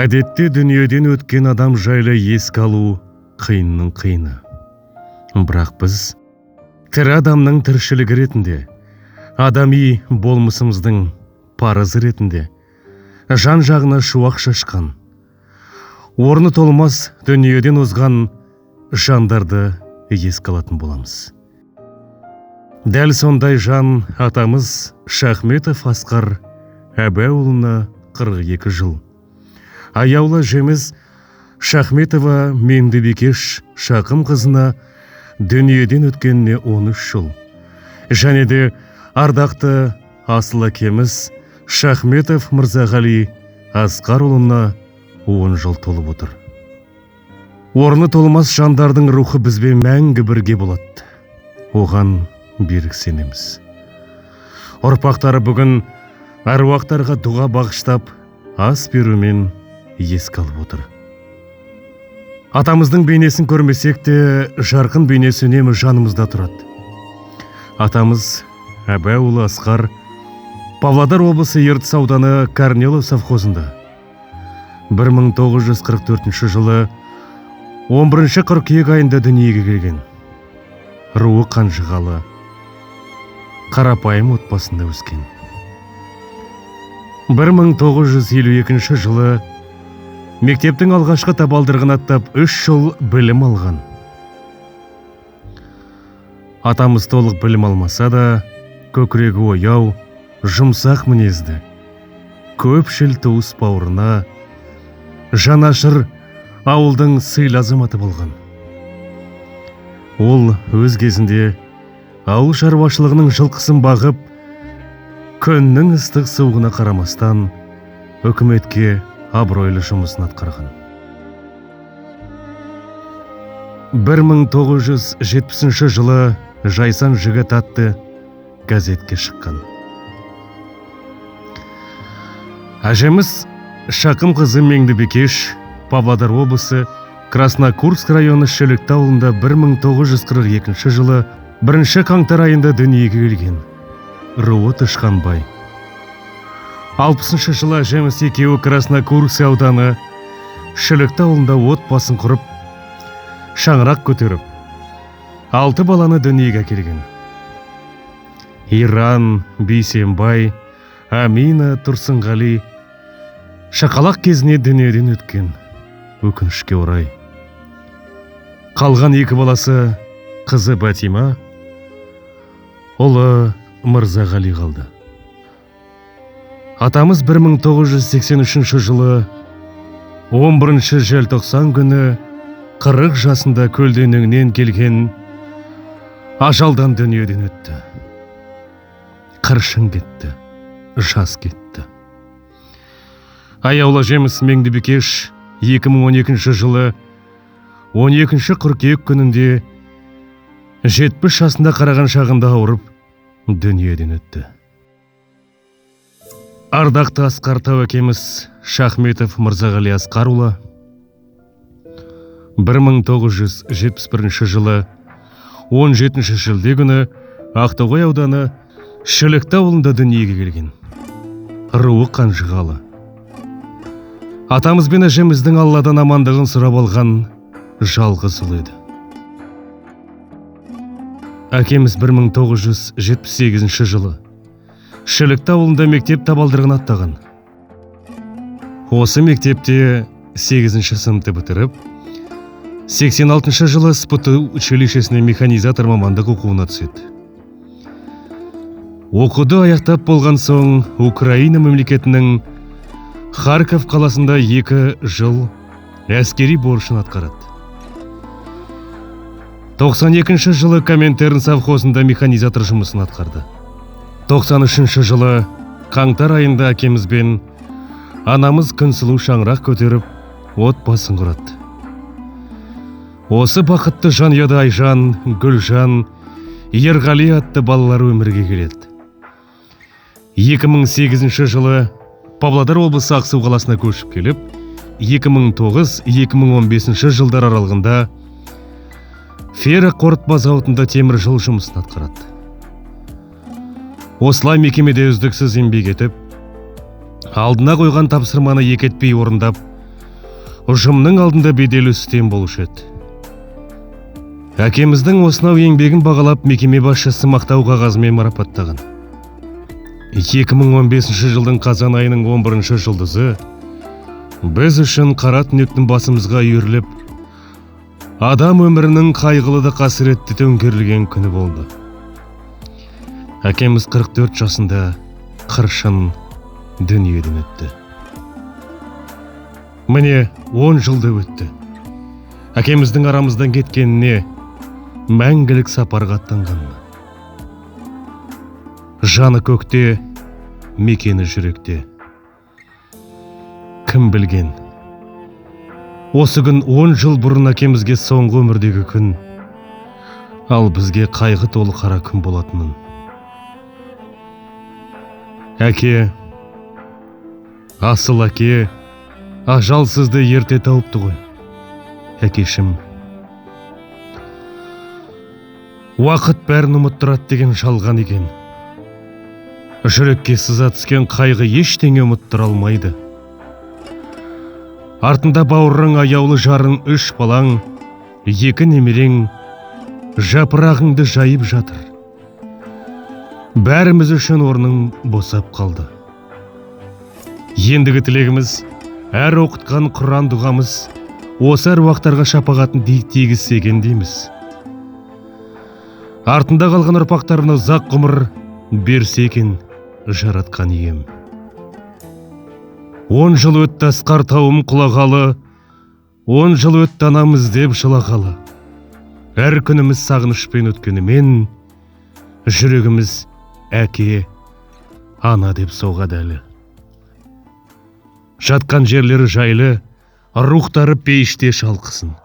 Әдетте дүниеден өткен адам жайлы еске алу қиынның қиыны. Бірақ біз тірі адамның тіршілігі ретінде, адами болмысымыздың парызы ретінде, жан жағына шуақ шашқан, орны толмас дүниеден озған жандарды еске алатын боламыз. Дәл сондай жан атамыз Шахметов Асқар Әбәуұлына 42 жыл. Аяулы жеміз Шахметова Меңдібекеш Шақым қызына дүниеден өткеніне 13 жыл. Және де ардақты асыл әкеміз Шахметов Мырзағали Асқарұлына 10 жыл толып отыр. Орны толмас жандардың рухы бізбен мәңгі бірге болады. Оған берік сенеміз. Ұрпақтары бүгін әруақтарға дұға бағыштап, ас берумен еске алып отыр. Атамыздың бейнесін көрмесек те, жарқын бейнесі үнемі жанымызда тұрады. Атамыз Әбәуұлы Асқар Павлодар облысы Ертіс ауданы Корнилов совхозында 1944 жылы 11 қыркүйек айында дүниеге келген. Руы қанжығалы, қарапайым отбасында өскен. 1952 жылы мектептің алғашқы табалдырығын аттап 3 жыл білім алған. Атамыз толық білім алмаса да, көкірегі ояу, жұмсақ мінезді, көпшіл туыс бауырына, жанашыр ауылдың сыйлы азаматы болған. Ол өз кезінде ауыл шаруашылығының жылқысын бағып, күннің ыстық суығына қарамастан үкіметке абыройлы жұмысын атқарған. 1970 жылы Жайсан жігіт атты газетке шыққан. Әжеміз Шақым қызы Меңдібекеш Павлодар облысы Краснокурск районы Шөлікті ауылында 1942 жылы 1 қаңтар айында дүниеге келген. Руы Тышқанбай. 60 жылы әжеміз екеуі Краснокурск ауданы Шөлікті ауылында отбасын құрып, шаңырақ көтеріп, 6 баланы дүниеге келген. Иран, Бейсенбай, Амина, Тұрсынғали шақалақ кезіне дүниеден өткен. Өкінішке орай. Қалған 2 баласы қызы Батима, ұлы Мырзағали қалды. Атамыз 1983 жылы 11 желтоқсан күні 40 жасында көлденеңнен келген ажалдан дүниеден өтті. Қыршын кетті, жас кетті. Аяулы жеміс Меңдібекеш 2012 жылы 12 қыркүйек күнінде 70 жасында қараған шағында ауырып дүниеден өтті. Ардақты Асқар тәуекеміз Шахметов Мырзағали Асқарұлы 1971 жылы 17 шілде күні Ақтоғай ауданы Шөлікті ауылында дүниеге келген. Руы қанжығалы. Атамыз бен әжеміздің Алладан амандығын сұрап алған жалғыз ұл еді. Әкеміз 1978 жылы Шөлікті ауылында мектеп табалдырығын аттаған. Осы мектепте 8 сыныпты бітіріп, 86 жылы СПТУ училищесіне механизатор мамандық оқуына түседі. Оқуды аяқтап болған соң Украина мемлекетінің Харьков қаласында 2 жыл әскери борышын атқарады. 92 жылы Коминтерн совхозында механизатор жұмысын атқарды. 93 жылы қаңтар айында әкемізбен анамыз Күнсұлу шаңырақ көтеріп, отбасын құрады. Осы бақытты жанұяда Айжан, Гүлжан, Ерғали атты балалар өмірге келеді. 2008 жылы Павлодар облысы Ақсу қаласына көшіп келіп, 2009-2015 жылдар аралығында ферроқорытпа зауытында темір жол жұмысын атқарады. Осылай мекемеде үздіксіз еңбек етіп, алдына қойған тапсырманы екетпей орындап, ұжымның алдында беделі үстем болушы еді. Әкеміздің осынау еңбегін бағалап мекеме басшысы мақтау қағазымен марапаттаған. 2015 жылдың қазан айының 11 жұлдызы біз үшін қара түнектің басымызға үйіріліп, адам өмірінің қайғылы да қасіретті төңкерілген күні болды. Әкеміз 44 жасында қыршын дүниеден өтті. Міне 10 жылда өтті. Әкеміздің арамыздан кеткеніне, мәңгілік сапарға аттанғанына. Жаны көкте, мекені жүректе. Кім білген? Осы күн 10 жыл бұрын әкемізге соңғы өмірдегі күн, ал бізге қайғы толы қара күн болатынын. Әке, асыл әке, ажалсызды ерте тауыпты ғой. Әкешім, уақыт бәрін ұмыттырады деген жалған екен. Жүрекке сыза түскен қайғы ештеңе ұмыттыра алмайды. Артында бауырың, аяулы жарың, 3 балаң, 2 немерең, жапырағыңды жайып жатыр. Бәріміз үшін орның босап қалды. Ендігі тілегіміз, әр оқытқан Құран дұғамыз осы әруақтарға шапағатын тигізсе екен дейміз. Артында қалған ұрпақтарына ұзақ ғұмыр берсе екен жаратқан ием. 10 жыл өтті Асқар тауым құлағалы, 10 жыл өтті анамыз деп жылағалы. Әр күніміз сағынышпен өткенімен, жүрегіміз әке, ана деп соғады әлі. Жатқан жерлері жайлы, рухтары пейіште шалқысын.